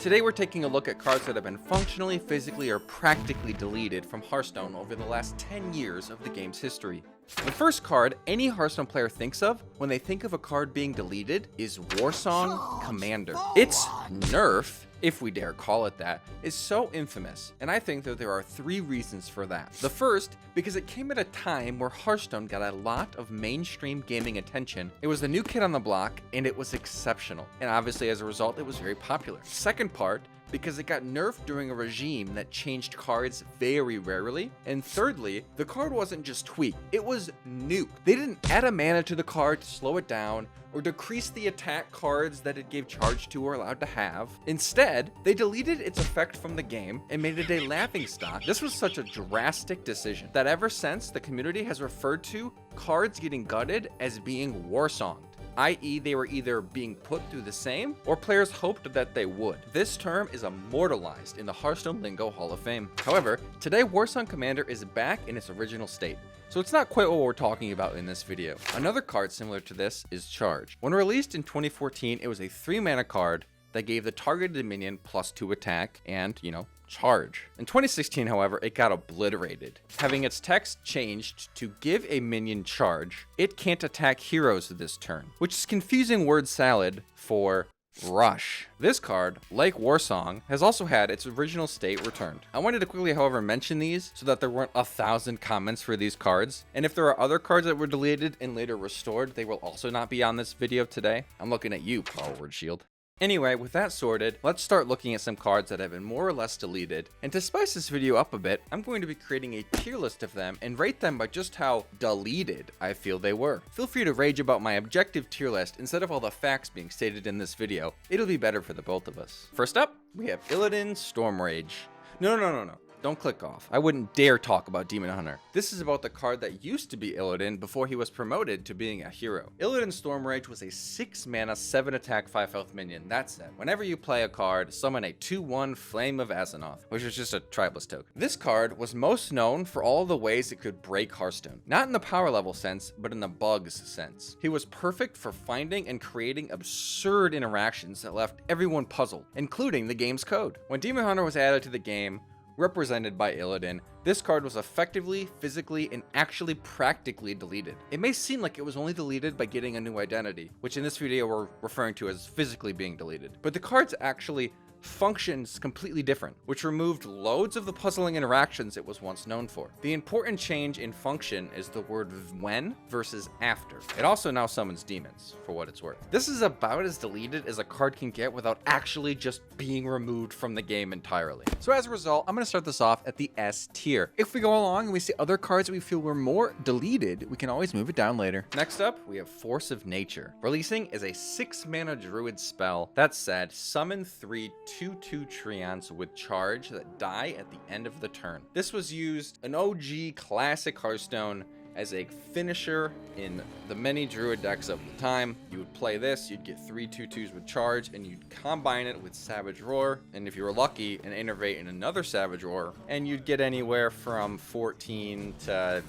Today we're taking a look at cards that have been functionally, physically, or practically deleted from Hearthstone over the last 10 years of the game's history. The first card any Hearthstone player thinks of when they think of a card being deleted is Warsong Commander. Its nerf, if we dare call it that, is so infamous, and I think that there are 3 reasons for that. The first, because it came at a time where Hearthstone got a lot of mainstream gaming attention. It was the new kid on the block, and it was exceptional, and obviously as a result it was very popular. Second part, because it got nerfed during a regime that changed cards very rarely. And thirdly, the card wasn't just tweaked, it was nuked. They didn't add a mana to the card to slow it down, or decrease the attack cards that it gave charge to or allowed to have. Instead, they deleted its effect from the game and made it a laughingstock. This was such a drastic decision that ever since, the community has referred to cards getting gutted as being warsonged, i.e. they were either being put through the same, or players hoped that they would. This term is immortalized in the Hearthstone Lingo Hall of Fame. However, today Warsong Commander is back in its original state, so it's not quite what we're talking about in this video. Another card similar to this is Charge. When released in 2014, it was a 3-mana card that gave the targeted minion +2 attack and, charge. In 2016, however, it got obliterated, having its text changed to give a minion charge. It can't attack heroes this turn, which is confusing word salad for Rush. This card, like Warsong, has also had its original state returned. I wanted to quickly, however, mention these so that there weren't 1,000 comments for these cards. And if there are other cards that were deleted and later restored, they will also not be on this video today. I'm looking at you, Power Word Shield. Anyway, with that sorted, let's start looking at some cards that have been more or less deleted. And to spice this video up a bit, I'm going to be creating a tier list of them and rate them by just how deleted I feel they were. Feel free to rage about my objective tier list instead of all the facts being stated in this video. It'll be better for the both of us. First up, we have Illidian Stormrage. No. Don't click off. I wouldn't dare talk about Demon Hunter. This is about the card that used to be Illidian before he was promoted to being a hero. Illidian Stormrage was a 6-mana, 7-attack, 5-health minion. That said, whenever you play a card, summon a 2/1 Flame of Azzinoth, which is just a tribalist token. This card was most known for all the ways it could break Hearthstone. Not in the power level sense, but in the bugs sense. He was perfect for finding and creating absurd interactions that left everyone puzzled, including the game's code. When Demon Hunter was added to the game, represented by Illidian, this card was effectively, physically, and actually practically deleted. It may seem like it was only deleted by getting a new identity, which in this video we're referring to as physically being deleted. But the card's actually functions completely different, which removed loads of the puzzling interactions it was once known for. The important change in function is the word when versus after. It also now summons demons, for what it's worth. This is about as deleted as a card can get without actually just being removed from the game entirely. So as a result, I'm going to start this off at the S tier. If we go along and we see other cards that we feel were more deleted, we can always move it down later. Next up, we have Force of Nature. Releasing as a 6-mana druid spell. That said, summon 3 2/2 treants with charge that die at the end of the turn. This was used in OG classic Hearthstone as a finisher in the many druid decks of the time. You would play this, you'd get 3 2/2s with charge, and you'd combine it with Savage Roar, and if you were lucky, and innervate in another Savage Roar, and you'd get anywhere from 14 to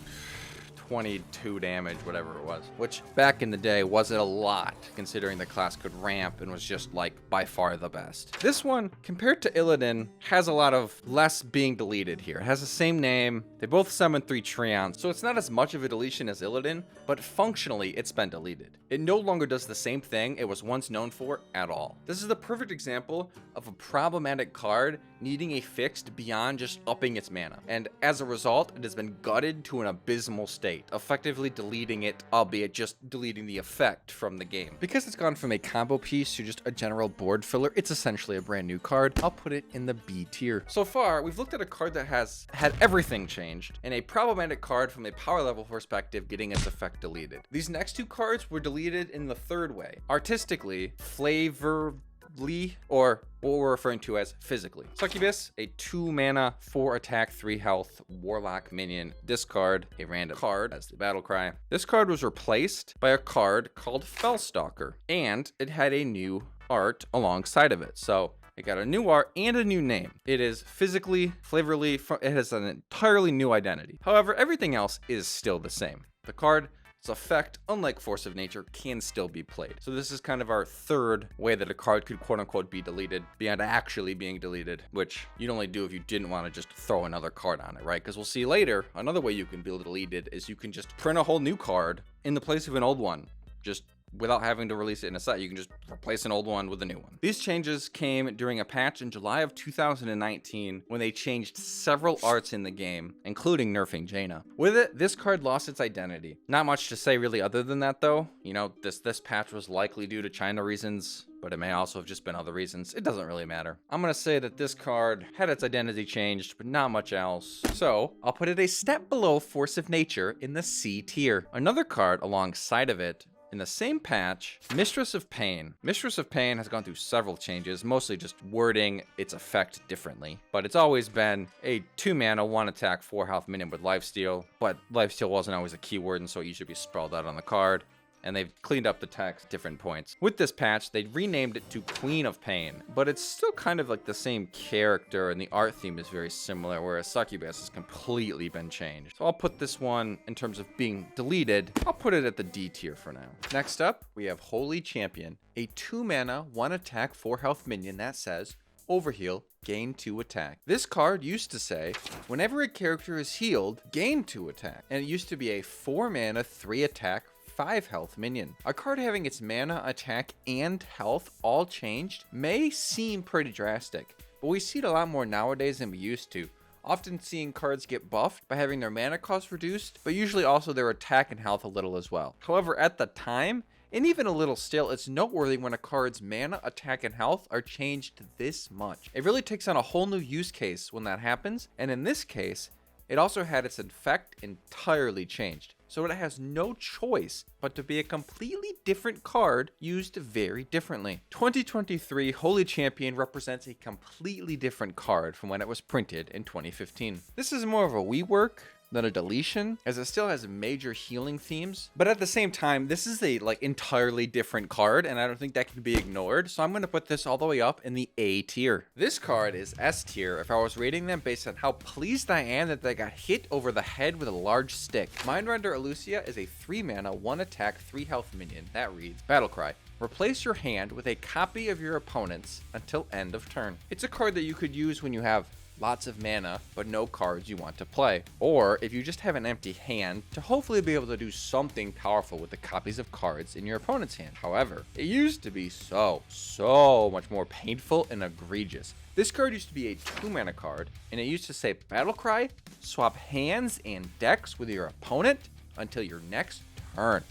22 damage, whatever it was, which back in the day wasn't a lot considering the class could ramp and was just like by far the best. This one, compared to Illidian, has a lot of less being deleted here. It has the same name, they both summon 3 treants, so it's not as much of a deletion as Illidian, but functionally it's been deleted. It no longer does the same thing it was once known for at all. This is the perfect example of a problematic card needing a fix beyond just upping its mana, and as a result it has been gutted to an abysmal state, effectively deleting it, albeit just deleting the effect from the game. Because it's gone from a combo piece to just a general board filler, it's essentially a brand new card. I'll put it in the B tier. So far, we've looked at a card that has had everything changed, and a problematic card from a power level perspective getting its effect deleted. These next 2 cards were deleted in the third way. Artistically, or what we're referring to as physically. Succubus, a 2-mana, 4-attack, 3-health warlock minion. Discard a random card as the battle cry. This card was replaced by a card called Fellstalker, and it had a new art alongside of it. So it got a new art and a new name. It is physically, flavorly, it has an entirely new identity. However, everything else is still the same. The card Its effect, unlike Force of Nature, can still be played. So this is kind of our third way that a card could quote-unquote be deleted beyond actually being deleted, which you'd only do if you didn't want to just throw another card on it, right? Because we'll see later, another way you can be deleted is you can just print a whole new card in the place of an old one, just without having to release it in a set. You can just replace an old one with a new one. These changes came during a patch in July of 2019 when they changed several arts in the game, including nerfing Jaina. With it, this card lost its identity. Not much to say really other than that though. You know, this patch was likely due to China reasons, but it may also have just been other reasons. It doesn't really matter. I'm gonna say that this card had its identity changed, but not much else. So I'll put it a step below Force of Nature in the C tier. Another card alongside of it in the same patch, Mistress of Pain. Mistress of Pain has gone through several changes, mostly just wording its effect differently. But it's always been a 2-mana, 1 attack, 4 health minion with lifesteal. But lifesteal wasn't always a keyword, and so it usually be spelled out on the card. And they've cleaned up the text at different points. With this patch, they renamed it to Queen of Pain, but it's still kind of like the same character, and the art theme is very similar, whereas Succubus has completely been changed. So I'll put this one, in terms of being deleted, I'll put it at the D tier for now. Next up, we have Holy Champion, a 2-mana, 1 attack, 4 health minion that says, Overheal, gain 2 attack. This card used to say, whenever a character is healed, gain 2 attack. And it used to be a 4-mana, 3 attack, 5 health minion. A card having its mana, attack, and health all changed may seem pretty drastic, but we see it a lot more nowadays than we used to. Often seeing cards get buffed by having their mana cost reduced, but usually also their attack and health a little as well. However, at the time, and even a little still, it's noteworthy when a card's mana, attack, and health are changed this much. It really takes on a whole new use case when that happens, and in this case, it also had its effect entirely changed. So it has no choice but to be a completely different card used very differently. 2023 Holy Champion represents a completely different card from when it was printed in 2015. This is more of a rework than a deletion, as it still has major healing themes, but at the same time, this is a entirely different card, and I don't think that can be ignored, so I'm going to put this all the way up in the A tier. This card is S tier if I was rating them based on how pleased I am that they got hit over the head with a large stick. Mindrender Elucia is a 3-mana, 1 attack, 3 health minion that reads Battlecry. Replace your hand with a copy of your opponent's until end of turn. It's a card that you could use when you have lots of mana, but no cards you want to play. Or if you just have an empty hand, to hopefully be able to do something powerful with the copies of cards in your opponent's hand. However, it used to be so much more painful and egregious. This card used to be a 2-mana card, and it used to say Battlecry, swap hands and decks with your opponent until your next turn.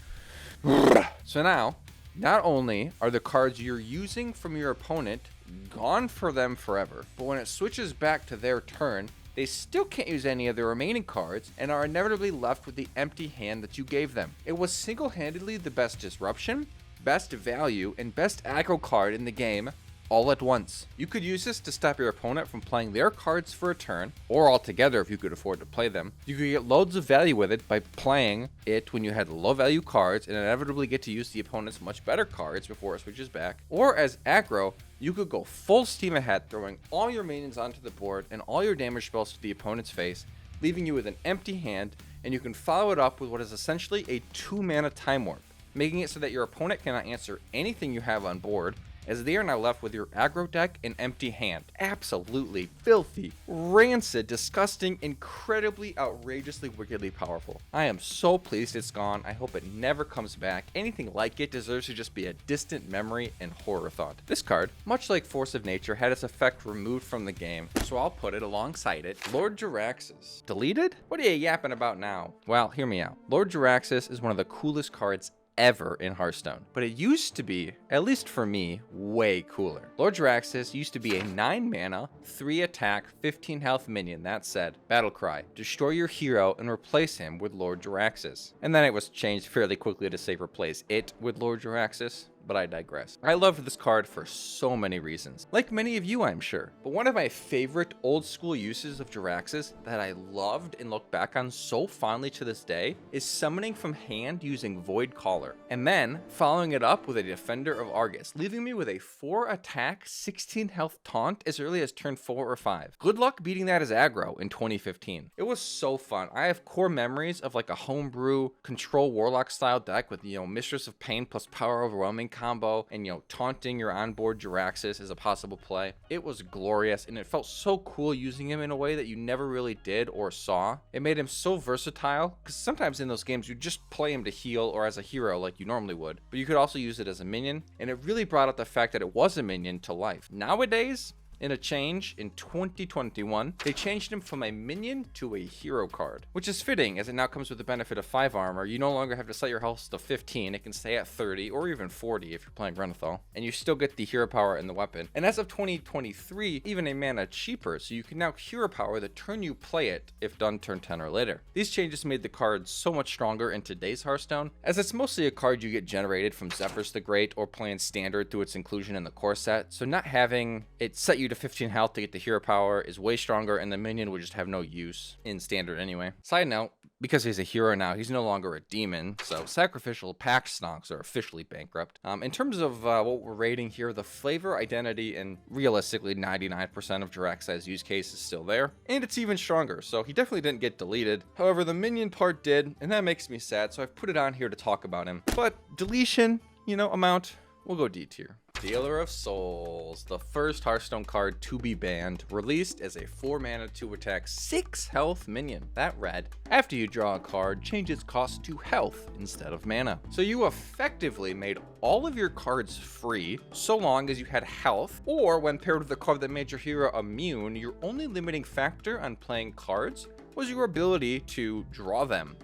So now, not only are the cards you're using from your opponent gone for them forever, but when it switches back to their turn, they still can't use any of their remaining cards and are inevitably left with the empty hand that you gave them. It was single-handedly the best disruption, best value, and best aggro card in the game all at once. You could use this to stop your opponent from playing their cards for a turn, or altogether if you could afford to play them. You could get loads of value with it by playing it when you had low value cards and inevitably get to use the opponent's much better cards before it switches back. Or as aggro, you could go full steam ahead, throwing all your minions onto the board and all your damage spells to the opponent's face, leaving you with an empty hand, and you can follow it up with what is essentially a 2-mana Time Warp, making it so that your opponent cannot answer anything you have on board, as they are now left with your aggro deck and empty hand. Absolutely filthy, rancid, disgusting, incredibly, outrageously, wickedly powerful. I am so pleased it's gone. I hope it never comes back. Anything like it deserves to just be a distant memory and horror thought. This card, much like Force of Nature, had its effect removed from the game, so I'll put it alongside it. Lord Jaraxxus. Deleted? What are you yapping about now? Well, hear me out. Lord Jaraxxus is one of the coolest cards ever in Hearthstone, but it used to be, at least for me, way cooler. Lord Jaraxxus used to be a 9-mana, 3 attack, 15 health minion that said, Battlecry, destroy your hero and replace him with Lord Jaraxxus. And then it was changed fairly quickly to say replace it with Lord Jaraxxus. but I digress. I love this card for so many reasons, like many of you I'm sure, but one of my favorite old school uses of Jiraxis that I loved and look back on so fondly to this day is summoning from hand using Void Caller, and then following it up with a Defender of Argus, leaving me with a 4 attack, 16 health taunt as early as turn 4 or 5. Good luck beating that as aggro in 2015. It was so fun. I have core memories of like a homebrew control warlock style deck with, Mistress of Pain plus Power Overwhelming combo and, taunting your onboard Jiraxis as a possible play. It was glorious, and it felt so cool using him in a way that you never really did or saw. It made him so versatile, because sometimes in those games you just play him to heal or as a hero like you normally would, but you could also use it as a minion, and it really brought out the fact that it was a minion to life. Nowadays, in a change in 2021, they changed him from a minion to a hero card, which is fitting as it now comes with the benefit of 5 armor. You no longer have to set your health to 15, it can stay at 30 or even 40 if you're playing Renathal, and you still get the hero power in the weapon. And as of 2023, even a mana cheaper, so you can now hero power the turn you play it if done turn 10 or later. These changes made the card so much stronger in today's Hearthstone, as it's mostly a card you get generated from Zephyrs the Great or playing standard through its inclusion in the core set, so not having it set you to 15 health to get the hero power is way stronger, and the minion would just have no use in standard anyway. Side note, because he's a hero now, he's no longer a demon, so sacrificial pack stonks are officially bankrupt. In terms of what we're rating here, the flavor, identity, and realistically 99% of Jirax's use case is still there, and it's even stronger, so he definitely didn't get deleted. However, the minion part did, and that makes me sad, so I've put it on here to talk about him. But deletion, amount, we'll go D tier. Stealer of Souls, the first Hearthstone card to be banned, released as a 4 mana 2 attack 6 health minion. That read, after you draw a card, change its cost to health instead of mana. So you effectively made all of your cards free so long as you had health, or when paired with a card that made your hero immune, your only limiting factor on playing cards was your ability to draw them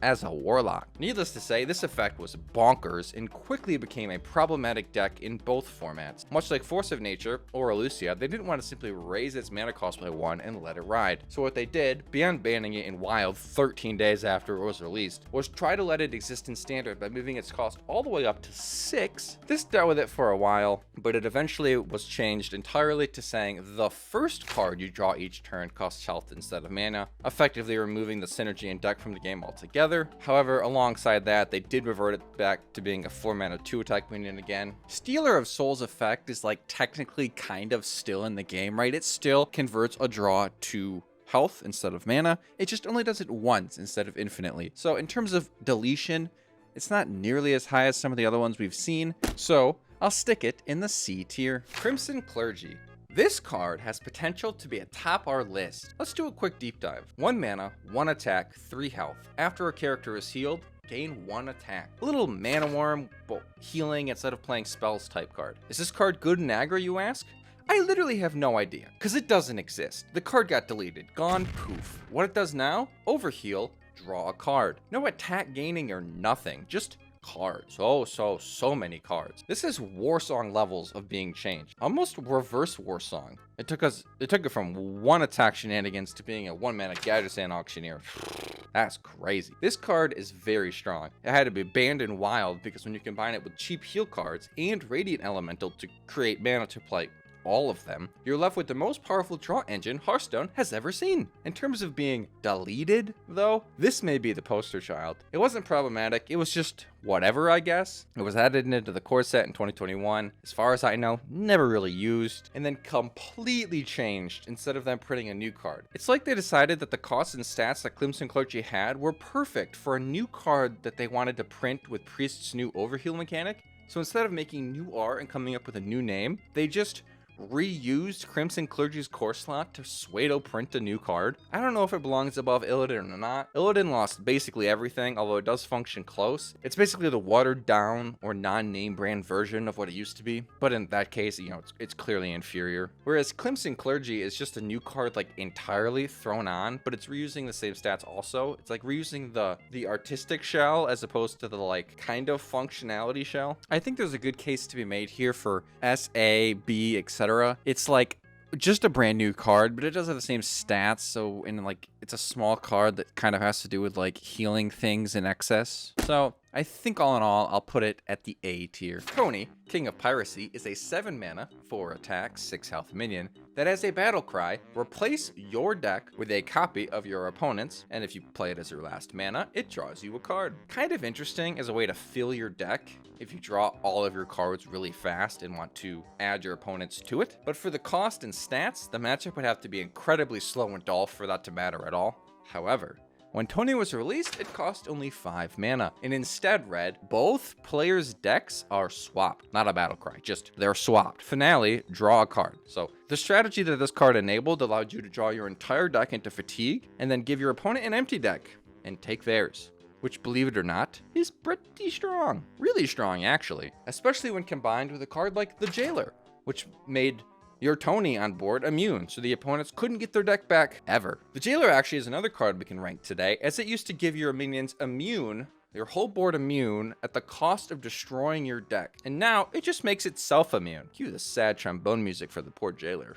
as a warlock. Needless to say, this effect was bonkers and quickly became a problematic deck in both formats. Much like Force of Nature or Elusia, they didn't want to simply raise its mana cost by 1 and let it ride. So what they did, beyond banning it in Wild 13 days after it was released, was try to let it exist in Standard by moving its cost all the way up to 6. This dealt with it for a while, but it eventually was changed entirely to saying the first card you draw each turn costs health instead of mana, effectively removing the synergy in deck from the game altogether. However, alongside that, they did revert it back to being a 4 mana 2 attack minion again. Stealer of Souls effect is like technically kind of still in the game, right? It still converts a draw to health instead of mana. It just only does it once instead of infinitely. So in terms of deletion, it's not nearly as high as some of the other ones we've seen. So I'll stick it in the C tier. Crimson Clergy. This card has potential to be atop our list. Let's do a quick deep dive. 1 mana, 1 attack, 3 health. After a character is healed, gain 1 attack. A little mana worm, but healing instead of playing spells type card. Is this card good in aggro, you ask? I literally have no idea, because it doesn't exist. The card got deleted, gone poof. What it does now? Overheal, draw a card. No attack gaining or nothing, just cards. So many cards. This is Warsong levels of being changed. Almost reverse Warsong. It took it from 1 attack shenanigans to being a 1 mana Gadgetzan Auctioneer. That's crazy. This card is very strong. It had to be banned in Wild because when you combine it with cheap heal cards and Radiant Elemental to create mana to play all of them, you're left with the most powerful draw engine Hearthstone has ever seen. In terms of being deleted, though, this may be the poster child. It wasn't problematic, it was just whatever, I guess. It was added into the core set in 2021. As far as I know, never really used, and then completely changed instead of them printing a new card. It's like they decided that the costs and stats that Crimson Clergy had were perfect for a new card that they wanted to print with Priest's new overheal mechanic. So instead of making new art and coming up with a new name, they just reused Crimson Clergy's core slot to pseudo print a new card. I don't know if it belongs above Illidian or not. Illidian lost basically everything, although it does function close. It's basically the watered down or non-name brand version of what it used to be, but in that case, it's clearly inferior. Whereas Crimson Clergy is just a new card like entirely thrown on, but it's reusing the same stats also. It's like reusing the artistic shell as opposed to the like kind of functionality shell. I think there's a good case to be made here for S, A, B, etc. It's like just a brand new card, but it does have the same stats. So it's a small card that kind of has to do with like healing things in excess. So I think all in all, I'll put it at the A tier. Tony, King of Piracy, is a 7 mana, 4 attack, 6 health minion that has a battle cry: replace your deck with a copy of your opponent's, and if you play it as your last mana, it draws you a card. Kind of interesting as a way to fill your deck if you draw all of your cards really fast and want to add your opponents to it. But for the cost and stats, the matchup would have to be incredibly slow and dull for that to matter at all. However, when Tony was released, it cost only 5 mana, and instead read, both players' decks are swapped. Not a battle cry, just they're swapped. Finale, draw a card. So the strategy that this card enabled allowed you to draw your entire deck into fatigue, and then give your opponent an empty deck, and take theirs. Which, believe it or not, is pretty strong. Really strong, actually. Especially when combined with a card like the Jailer, which made your Tony on board immune, so the opponents couldn't get their deck back ever. The Jailer actually is another card we can rank today, as it used to give your minions immune, your whole board immune, at the cost of destroying your deck. And now, it just makes itself immune. Cue the sad trombone music for the poor Jailer.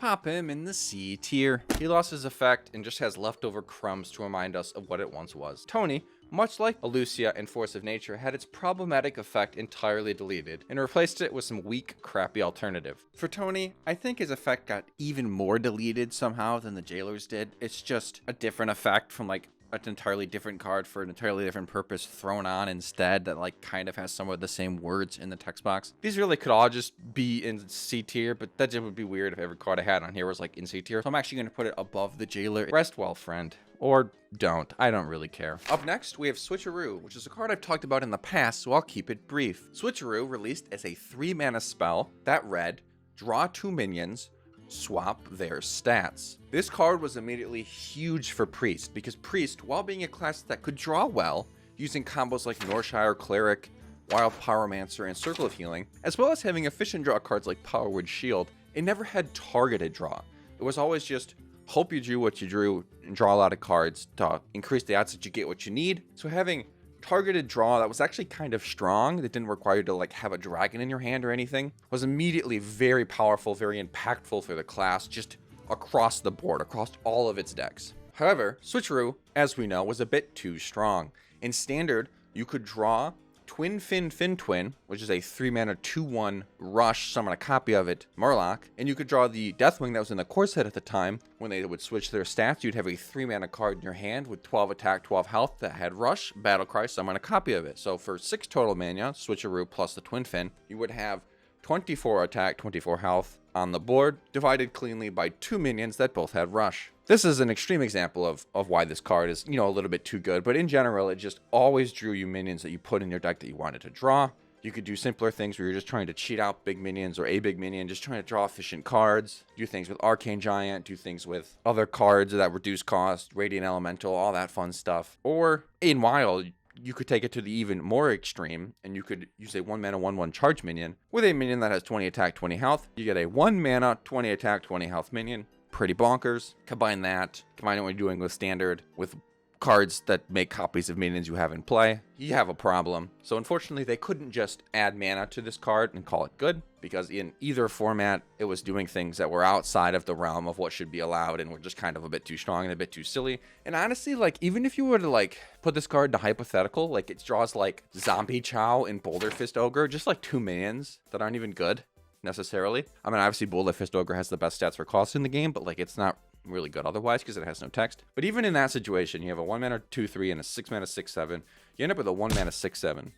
Pop him in the C tier. He lost his effect and just has leftover crumbs to remind us of what it once was. Tony, much like Elucia and Force of Nature, had its problematic effect entirely deleted and replaced it with some weak, crappy alternative. For Tony, I think his effect got even more deleted somehow than the Jailer's did. It's just a different effect from like an entirely different card for an entirely different purpose thrown on instead that like kind of has some of the same words in the text box. These really could all just be in C tier, but that just would be weird if every card I had on here was like in C tier. So I'm actually going to put it above the Jailer. Rest well, friend. Or don't. I don't really care. Up next, we have Switcheroo, which is a card I've talked about in the past, so I'll keep it brief. Switcheroo, released as a 3 mana spell that read, draw 2 minions, swap their stats. This card was immediately huge for Priest, because Priest, while being a class that could draw well, using combos like Norshire Cleric, Wild Pyromancer, and Circle of Healing, as well as having efficient draw cards like Powerwood Shield, it never had targeted draw. It was always just hope you drew what you drew and draw a lot of cards to increase the odds that you get what you need. So having targeted draw that was actually kind of strong, that didn't require you to like have a dragon in your hand or anything, was immediately very powerful, very impactful for the class, just across the board, across all of its decks. However, Switcheroo, as we know, was a bit too strong. In Standard, you could draw Twin Fin Twin, which is a 3 mana 2/1 rush, summon a copy of it, Murloc, and you could draw the Deathwing that was in the core set at the time. When they would switch their stats, you'd have a 3 mana card in your hand with 12 attack, 12 health that had rush, Battlecry, summon a copy of it. So for 6 total mana, Switcheroo plus the Twin Fin, you would have 24 attack, 24 health on the board, divided cleanly by 2 minions that both had rush. This is an extreme example of why this card is, a little bit too good, but in general, it just always drew you minions that you put in your deck that you wanted to draw. You could do simpler things where you're just trying to cheat out big minions or a big minion, just trying to draw efficient cards, do things with Arcane Giant, do things with other cards that reduce cost, Radiant Elemental, all that fun stuff. Or in Wild, you could take it to the even more extreme, and you could use a 1 mana 1/1 charge minion with a minion that has 20 attack, 20 health. You get a 1 mana 20 attack, 20 health minion. Pretty bonkers. Combine what you're doing with Standard with cards that make copies of minions you have in play, you have a problem. So unfortunately, they couldn't just add mana to this card and call it good, because in either format, it was doing things that were outside of the realm of what should be allowed and were just kind of a bit too strong and a bit too silly. And honestly, even if you were to put this card to hypothetical, it draws Zombie Chow and Boulder Fist Ogre, just 2 minions that aren't even good necessarily. I mean, obviously Boulder Fist Ogre has the best stats for cost in the game, but it's not really good otherwise because it has no text. But even in that situation, you have a 1 mana 2/3 and a 6 mana 6/7. You end up with a 1 mana 6/7.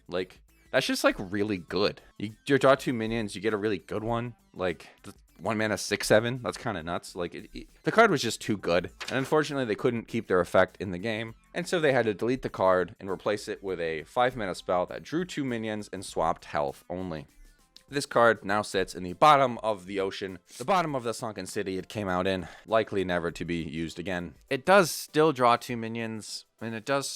That's just really good. You draw 2 minions, you get a really good one. The 1 mana 6/7. That's kind of nuts. The card was just too good, and unfortunately they couldn't keep their effect in the game, and so they had to delete the card and replace it with a 5 mana spell that drew 2 minions and swapped health only. This card now sits in the bottom of the ocean, the bottom of the sunken city it came out in, likely never to be used again. It does still draw 2 minions, and it does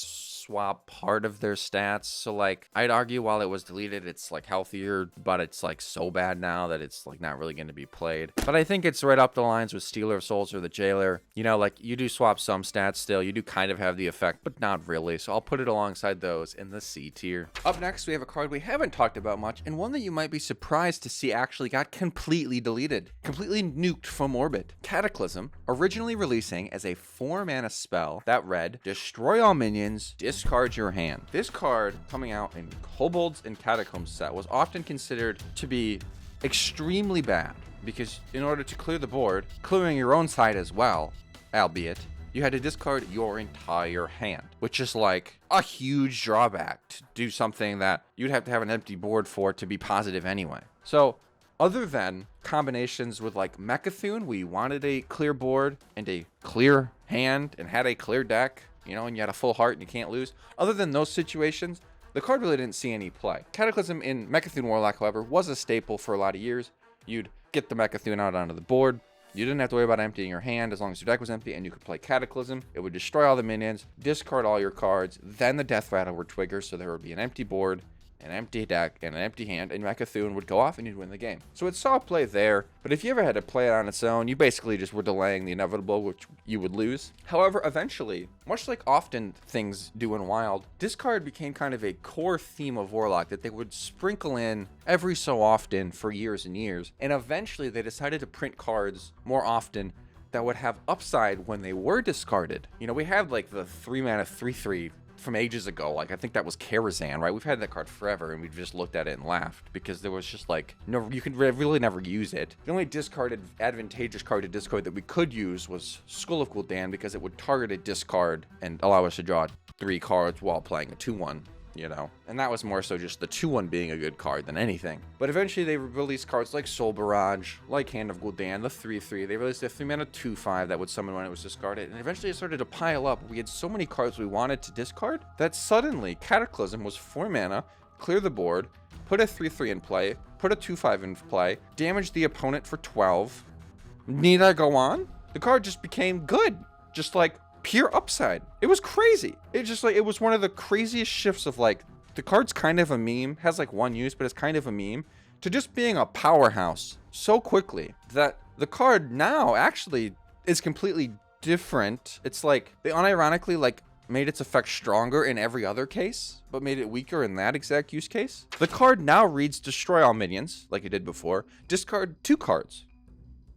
swap part of their stats. So I'd argue while it was deleted, it's healthier, but it's so bad now that it's not really going to be played. But I think it's right up the lines with Stealer of Souls or the Jailer. You do swap some stats still, you do kind of have the effect, but not really. So I'll put it alongside those in the C tier. Up next, we have a card we haven't talked about much, and one that you might be surprised to see actually got completely deleted, completely nuked from orbit. Cataclysm, originally releasing as a 4 mana spell that read, destroy all minions, discard your hand. This card, coming out in Kobolds and Catacombs set, was often considered to be extremely bad, because in order to clear the board, clearing your own side as well, albeit, you had to discard your entire hand, which is like a huge drawback to do something that you'd have to have an empty board for to be positive anyway. So other than combinations with like Mechathune, we wanted a clear board and a clear hand and had a clear deck, you know, and you had a full heart and you can't lose. Other than those situations, the card really didn't see any play. Cataclysm in Mechathune Warlock, however, was a staple for a lot of years. You'd get the Mechathune out onto the board. You didn't have to worry about emptying your hand as long as your deck was empty, and you could play Cataclysm. It would destroy all the minions, discard all your cards, then the Death Rattle would trigger, so there would be an empty board, an empty deck, and an empty hand, and Mechathune would go off and you'd win the game. So it saw play there, but if you ever had to play it on its own, you basically just were delaying the inevitable, which you would lose. However, eventually, much like often things do in Wild, discard became kind of a core theme of Warlock that they would sprinkle in every so often for years and years, and eventually they decided to print cards more often that would have upside when they were discarded. You know, we had like the 3-mana 3/3 from ages ago. Like, I think that was Karazhan, right? We've had that card forever, and we've just looked at it and laughed because there was just like no, you could really never use it. The only discarded advantageous card to discard that we could use was Skull of Gul'dan, because it would target a discard and allow us to draw 3 cards while playing a 2/1. You know, and that was more so just the 2/1 being a good card than anything. But eventually they released cards like Soul Barrage, like Hand of Gul'dan, the 3/3. They released a 3-mana 2/5 that would summon when it was discarded, and eventually it started to pile up. We had so many cards we wanted to discard that suddenly Cataclysm was 4 mana, clear the board, put a 3/3 in play, put a 2/5 in play, damage the opponent for 12. Need I go on? The card just became good. Just like pure upside. It was crazy. It was one of the craziest shifts of like, the card's kind of a meme, has like one use, but it's kind of a meme, to just being a powerhouse so quickly that the card now actually is completely different. It's like they unironically like made its effect stronger in every other case, but made it weaker in that exact use case. The card now reads destroy all minions, like it did before, discard 2 cards.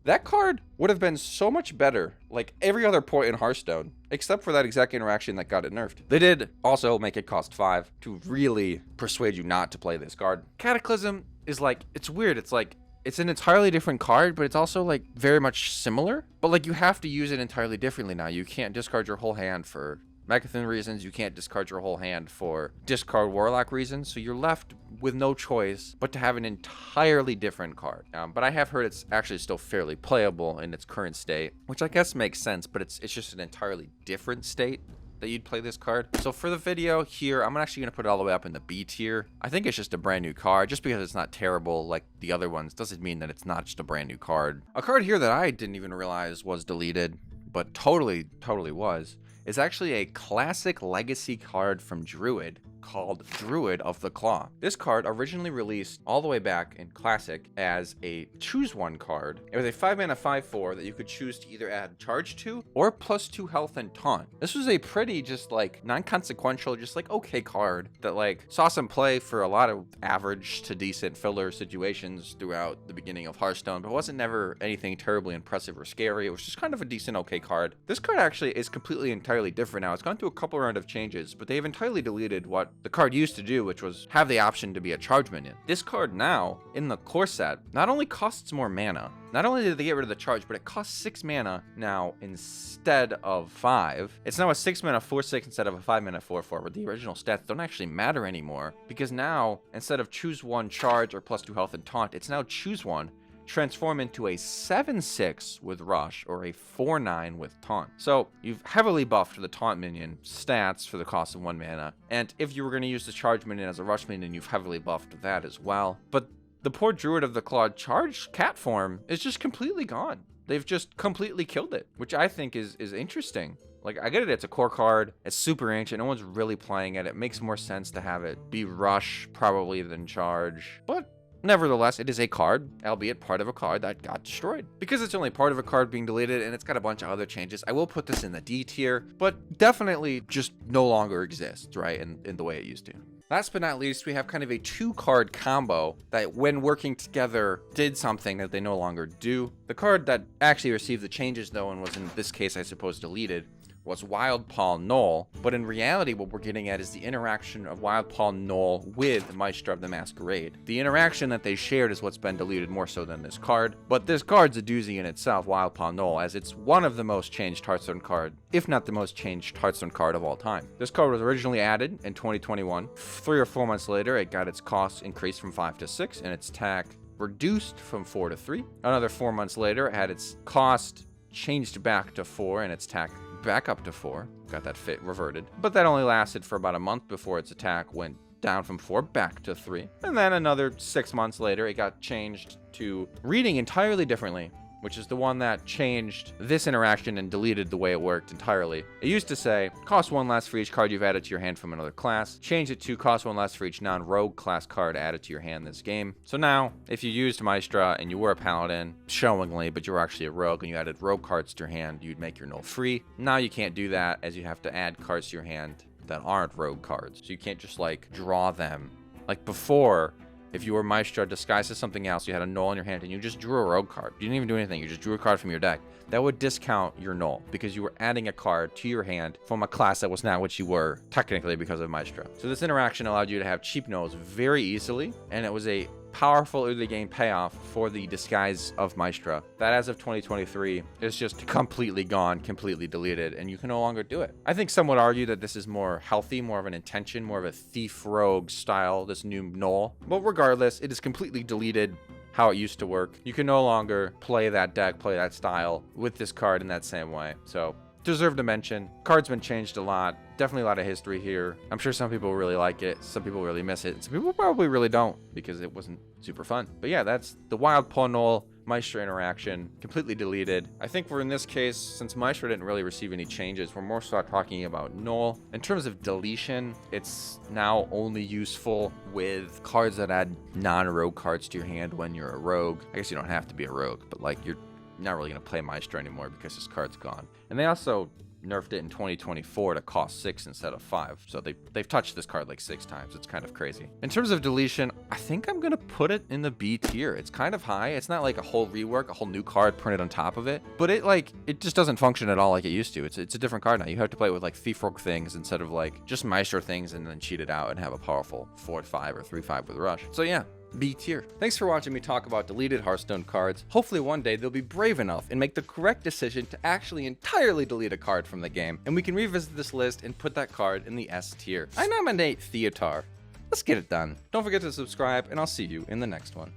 That card would have been so much better, like every other point in Hearthstone, except for that exact interaction that got it nerfed. They did also make it cost 5 to really persuade you not to play this card. Cataclysm is like, it's weird. It's like, it's an entirely different card, but it's also like very much similar. But like, you have to use it entirely differently now. You can't discard your whole hand for Mechathune reasons. You can't discard your whole hand for discard Warlock reasons. So you're left with no choice but to have an entirely different card. But I have heard it's actually still fairly playable in its current state, which I guess makes sense, but it's just an entirely different state that you'd play this card. So for the video here, I'm actually going to put it all the way up in the B tier. I think it's just a brand new card. Just because it's not terrible like the other ones doesn't mean that it's not just a brand new card. A card here that I didn't even realize was deleted, but totally was, is actually a classic legacy card from Druid called Druid of the Claw. This card originally released all the way back in Classic as a choose one card. It was a 5-mana 5/4 that you could choose to either add charge to or +2 health and taunt. This was a pretty just like non-consequential, just like okay card that like saw some play for a lot of average to decent filler situations throughout the beginning of Hearthstone, but wasn't never anything terribly impressive or scary. It was just kind of a decent okay card. This card actually is completely entirely different now. It's gone through a couple round of changes, but they've entirely deleted what the card used to do, which was have the option to be a charge minion. This card now, in the core set, not only costs more mana, not only did they get rid of the charge, but it costs 6 mana now instead of 5. It's now a 6-mana 4/6 instead of a 5-mana 4/4, where the original stats don't actually matter anymore, because now, instead of choose one charge or +2 health and taunt, it's now choose one, transform into a 7/6 with Rush or a 4/9 with Taunt. So you've heavily buffed the Taunt minion stats for the cost of 1 mana, and if you were going to use the Charge minion as a Rush minion, you've heavily buffed that as well. But the poor Druid of the Claw charge cat form is just completely gone. They've just completely killed it, which I think is interesting. Like, I get it, it's a core card, it's super ancient, no one's really playing it. It makes more sense to have it be Rush probably than Charge, but nevertheless, it is a card, albeit part of a card that got destroyed. Because it's only part of a card being deleted and it's got a bunch of other changes, I will put this in the D tier, but definitely just no longer exists, right, in the way it used to. Last but not least, we have kind of a 2-card combo that when working together did something that they no longer do. The card that actually received the changes though, and was in this case, I suppose, deleted, was Wild Paw Gnoll, but in reality what we're getting at is the interaction of Wild Paw Gnoll with Maestra of the Masquerade. The interaction that they shared is what's been deleted more so than this card, but this card's a doozy in itself, Wild Paw Gnoll, as it's one of the most changed Hearthstone card, if not the most changed Hearthstone card of all time. This card was originally added in 2021. 3 or 4 months later, it got its cost increased from 5 to 6 and its attack reduced from 4 to 3. Another 4 months later, it had its cost changed back to 4 and its attack back up to 4. Got that fit reverted. But that only lasted for about a month before its attack went down from 4 back to 3. And then another 6 months later, it got changed to reading entirely differently, which is the one that changed this interaction and deleted the way it worked entirely. It used to say, cost 1 less for each card you've added to your hand from another class. Change it to cost 1 less for each non-rogue class card added to your hand this game. So now, if you used Maestra and you were a paladin, showingly, but you were actually a rogue and you added rogue cards to your hand, you'd make your null free. Now you can't do that, as you have to add cards to your hand that aren't rogue cards. So you can't just like draw them. Like before, if you were Maestra disguised as something else, you had a null in your hand and you just drew a rogue card. You didn't even do anything, you just drew a card from your deck. That would discount your null because you were adding a card to your hand from a class that was not what you were, technically because of Maestra. So this interaction allowed you to have cheap nulls very easily, and it was a powerful early game payoff for the disguise of Maestra that as of 2023 is just completely gone, completely deleted, and you can no longer do it. I think some would argue that this is more healthy, more of an intention, more of a thief rogue style, this new null. But regardless, it is completely deleted how it used to work. You can no longer play that deck, play that style with this card in that same way. So deserve to mention. Card's been changed a lot. Definitely a lot of history here. I'm sure some people really like it. Some people really miss it. Some people probably really don't because it wasn't super fun. But yeah, that's the Wild Paw Gnoll Maestra interaction, completely deleted. I think we're in this case, since Maestra didn't really receive any changes, we're more so talking about Gnoll. In terms of deletion, it's now only useful with cards that add non-rogue cards to your hand when you're a rogue. I guess you don't have to be a rogue, but like you're not really going to play Maestra anymore because this card's gone. And they also nerfed it in 2024 to cost 6 instead of 5. So they've touched this card like 6 times. It's kind of crazy. In terms of deletion, I think I'm going to put it in the B tier. It's kind of high. It's not like a whole rework, a whole new card printed on top of it. But it just doesn't function at all like it used to. It's a different card now. You have to play it with like Thief Rogue things instead of like just Maestro things and then cheat it out and have a powerful 4-5 or 3-5 with Rush. So yeah, B tier. Thanks for watching me talk about deleted Hearthstone cards. Hopefully one day they'll be brave enough and make the correct decision to actually entirely delete a card from the game, and we can revisit this list and put that card in the S tier. I nominate Theotar. Let's get it done. Don't forget to subscribe, and I'll see you in the next one.